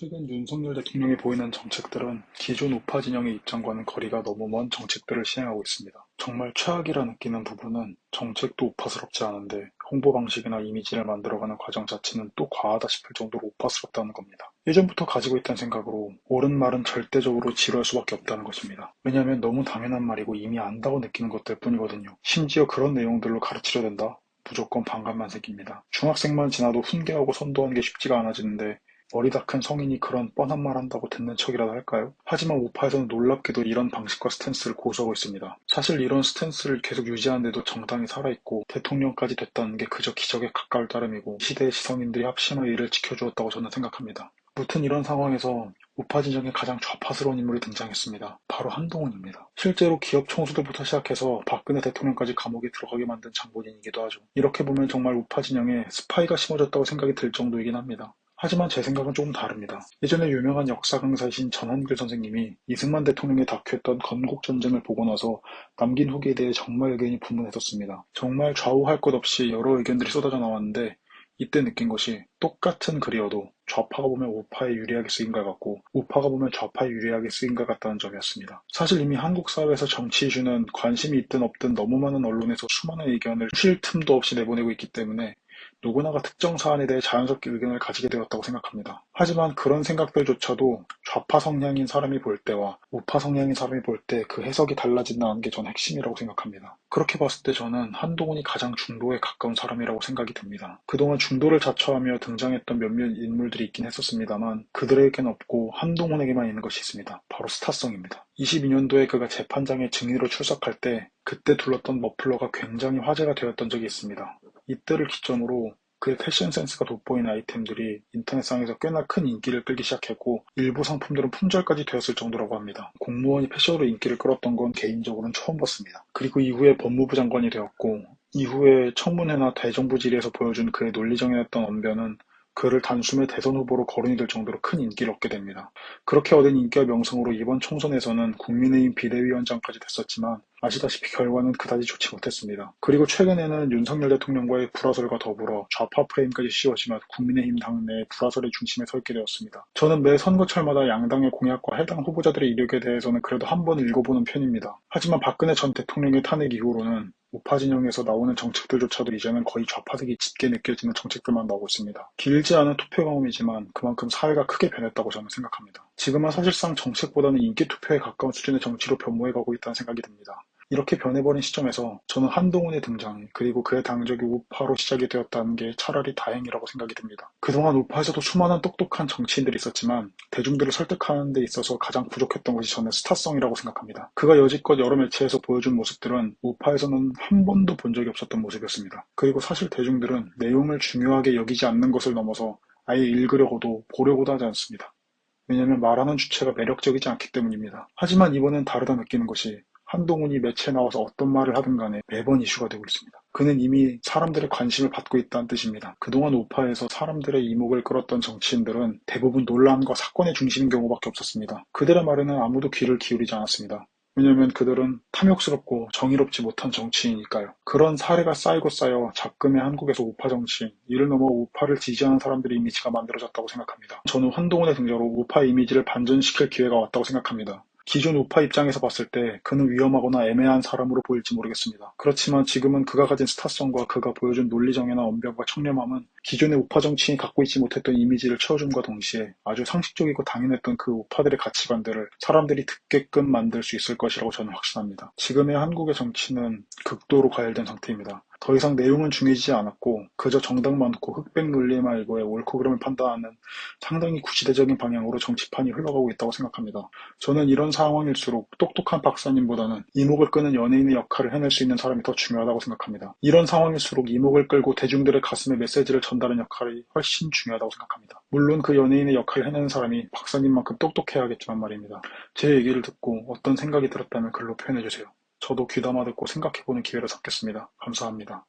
최근 윤석열 대통령이 보이는 정책들은 기존 우파 진영의 입장과는 거리가 너무 먼 정책들을 시행하고 있습니다. 정말 최악이라 느끼는 부분은 정책도 우파스럽지 않은데 홍보 방식이나 이미지를 만들어가는 과정 자체는 또 과하다 싶을 정도로 우파스럽다는 겁니다. 예전부터 가지고 있던 생각으로 옳은 말은 절대적으로 지루할 수밖에 없다는 것입니다. 왜냐하면 너무 당연한 말이고 이미 안다고 느끼는 것들 뿐이거든요. 심지어 그런 내용들로 가르치려 된다? 무조건 반감만 생깁니다. 중학생만 지나도 훈계하고 선도하는 게 쉽지가 않아지는데 머리 다 큰 성인이 그런 뻔한 말 한다고 듣는 척이라도 할까요? 하지만 우파에서는 놀랍게도 이런 방식과 스탠스를 고수하고 있습니다. 사실 이런 스탠스를 계속 유지하는데도 정당이 살아있고 대통령까지 됐다는 게 그저 기적에 가까울 따름이고 시대의 시선인들이 합심하여 이를 지켜주었다고 저는 생각합니다. 무튼 이런 상황에서 우파 진영의 가장 좌파스러운 인물이 등장했습니다. 바로 한동훈입니다. 실제로 기업 총수들부터 시작해서 박근혜 대통령까지 감옥에 들어가게 만든 장본인이기도 하죠. 이렇게 보면 정말 우파 진영에 스파이가 심어졌다고 생각이 들 정도이긴 합니다. 하지만 제 생각은 조금 다릅니다. 예전에 유명한 역사 강사이신 전한길 선생님이 이승만 대통령이 다큐했던 건국전쟁을 보고 나서 남긴 후기에 대해 정말 의견이 분분했었습니다. 정말 좌우할 것 없이 여러 의견들이 쏟아져 나왔는데 이때 느낀 것이 똑같은 글이어도 좌파가 보면 우파에 유리하게 쓰인 것 같고 우파가 보면 좌파에 유리하게 쓰인 것 같다는 점이었습니다. 사실 이미 한국 사회에서 정치 이슈는 관심이 있든 없든 너무 많은 언론에서 수많은 의견을 쉴 틈도 없이 내보내고 있기 때문에 누구나가 특정 사안에 대해 자연스럽게 의견을 가지게 되었다고 생각합니다. 하지만 그런 생각들조차도 좌파 성향인 사람이 볼 때와 우파 성향인 사람이 볼 때 그 해석이 달라진다는 게 전 핵심이라고 생각합니다. 그렇게 봤을 때 저는 한동훈이 가장 중도에 가까운 사람이라고 생각이 듭니다. 그동안 중도를 자처하며 등장했던 몇몇 인물들이 있긴 했었습니다만 그들에게는 없고 한동훈에게만 있는 것이 있습니다. 바로 스타성입니다. 22년도에 그가 재판장에 증인으로 출석할 때 그때 둘렀던 머플러가 굉장히 화제가 되었던 적이 있습니다. 이때를 기점으로 그의 패션 센스가 돋보이는 아이템들이 인터넷상에서 꽤나 큰 인기를 끌기 시작했고 일부 상품들은 품절까지 되었을 정도라고 합니다. 공무원이 패션으로 인기를 끌었던 건 개인적으로는 처음 봤습니다. 그리고 이후에 법무부 장관이 되었고 이후에 청문회나 대정부 질의에서 보여준 그의 논리정연했던 언변은 그를 단숨에 대선 후보로 거론이 될 정도로 큰 인기를 얻게 됩니다. 그렇게 얻은 인기와 명성으로 이번 총선에서는 국민의힘 비대위원장까지 됐었지만 아시다시피 결과는 그다지 좋지 못했습니다. 그리고 최근에는 윤석열 대통령과의 불화설과 더불어 좌파 프레임까지 씌워지며 국민의힘 당내의 불화설의 중심에 서 있게 되었습니다. 저는 매 선거철마다 양당의 공약과 해당 후보자들의 이력에 대해서는 그래도 한 번 읽어보는 편입니다. 하지만 박근혜 전 대통령의 탄핵 이후로는 우파 진영에서 나오는 정책들조차도 이제는 거의 좌파색이 짙게 느껴지는 정책들만 나오고 있습니다. 길지 않은 투표 경험이지만 그만큼 사회가 크게 변했다고 저는 생각합니다. 지금은 사실상 정책보다는 인기 투표에 가까운 수준의 정치로 변모해가고 있다는 생각이 듭니다. 이렇게 변해버린 시점에서 저는 한동훈의 등장 그리고 그의 당적이 우파로 시작이 되었다는 게 차라리 다행이라고 생각이 듭니다. 그동안 우파에서도 수많은 똑똑한 정치인들이 있었지만 대중들을 설득하는 데 있어서 가장 부족했던 것이 저는 스타성이라고 생각합니다. 그가 여지껏 여러 매체에서 보여준 모습들은 우파에서는 한 번도 본 적이 없었던 모습이었습니다. 그리고 사실 대중들은 내용을 중요하게 여기지 않는 것을 넘어서 아예 읽으려고도 보려고도 하지 않습니다. 왜냐하면 말하는 주체가 매력적이지 않기 때문입니다. 하지만 이번엔 다르다 느끼는 것이 한동훈이 매체에 나와서 어떤 말을 하든 간에 매번 이슈가 되고 있습니다. 그는 이미 사람들의 관심을 받고 있다는 뜻입니다. 그동안 우파에서 사람들의 이목을 끌었던 정치인들은 대부분 논란과 사건의 중심인 경우밖에 없었습니다. 그들의 말에는 아무도 귀를 기울이지 않았습니다. 왜냐하면 그들은 탐욕스럽고 정의롭지 못한 정치이니까요. 그런 사례가 쌓이고 쌓여 작금의 한국에서 우파 정치인, 이를 넘어 우파를 지지하는 사람들의 이미지가 만들어졌다고 생각합니다. 저는 한동훈의 등장으로 우파 이미지를 반전시킬 기회가 왔다고 생각합니다. 기존 우파 입장에서 봤을 때 그는 위험하거나 애매한 사람으로 보일지 모르겠습니다. 그렇지만 지금은 그가 가진 스타성과 그가 보여준 논리정연한 언변과 청렴함은 기존의 우파 정치인이 갖고 있지 못했던 이미지를 채워줌과 동시에 아주 상식적이고 당연했던 그 우파들의 가치관들을 사람들이 듣게끔 만들 수 있을 것이라고 저는 확신합니다. 지금의 한국의 정치는 극도로 과열된 상태입니다. 더 이상 내용은 중요해지지 않았고 그저 정당 많고 흑백 논리에만 일고의 옳고 그름을 판단하는 상당히 구시대적인 방향으로 정치판이 흘러가고 있다고 생각합니다. 저는 이런 상황일수록 똑똑한 박사님보다는 이목을 끄는 연예인의 역할을 해낼 수 있는 사람이 더 중요하다고 생각합니다. 이런 상황일수록 이목을 끌고 대중들의 가슴에 메시지를 전달하는 역할이 훨씬 중요하다고 생각합니다. 물론 그 연예인의 역할을 해내는 사람이 박사님만큼 똑똑해야겠지만 말입니다. 제 얘기를 듣고 어떤 생각이 들었다면 글로 표현해주세요. 저도 귀담아 듣고 생각해보는 기회를 갖겠습니다. 감사합니다.